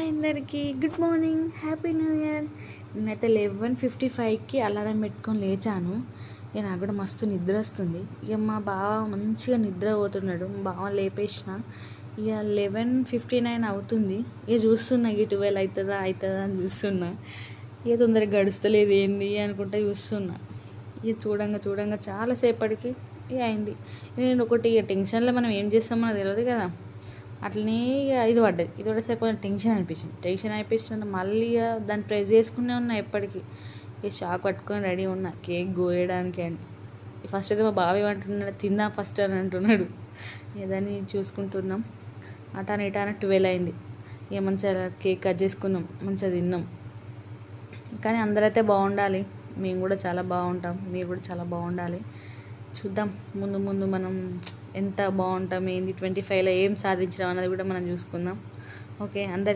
Hi అందరికీ good morning, happy new year. నేనైతే 11:55కి alarm పెట్టుకొని లేచాను. ఇక నాకు కూడా మస్తు నిద్ర వస్తుంది. ఇక మా బావ మంచిగా నిద్ర పోతున్నాడు. మా బావ లేపేసిన. ఇక 11:59 అవుతుంది. ఇక చూస్తున్నా ఇక 12 అవుతుందా అని చూస్తున్నా. ఇక తొందరగా గడుస్తలేదు ఏంది అనుకుంటా చూస్తున్నా. ఇక చూడంగా చాలాసేపటికి ఇక అయింది. నేను ఒకటి ఇక టెన్షన్లో మనం ఏం చేస్తామో తెలియదు కదా. అట్లనే ఇక ఇది పడ్డది కొంచెం టెన్షన్ అనిపించింది. మళ్ళీ ఇక దాన్ని ప్రెస్ చేసుకునే ఉన్నా ఎప్పటికీ. ఇక షాక్ పట్టుకొని రెడీ ఉన్నా కేక్ కోయడానికి అని. ఫస్ట్ అయితే మా బావ ఏమంటున్నాడు, తిందాం ఫస్ట్ అని అంటున్నాడు. ఇక దాన్ని చూసుకుంటున్నాం. అటాన 12 అయింది. ఇక మంచిగా కేక్ కట్ చేసుకున్నాం, మంచిగా తిన్నాం. కానీ అందరైతే బాగుండాలి, మేము కూడా చాలా బాగుంటాం, మీరు కూడా చాలా బాగుండాలి. చూద్దాం ముందు మనం ఎంత బాగుంటాం, ఏంది 25లో ఏం సాధించడం అన్నది కూడా మనం చూసుకుందాం. ఓకే అందరు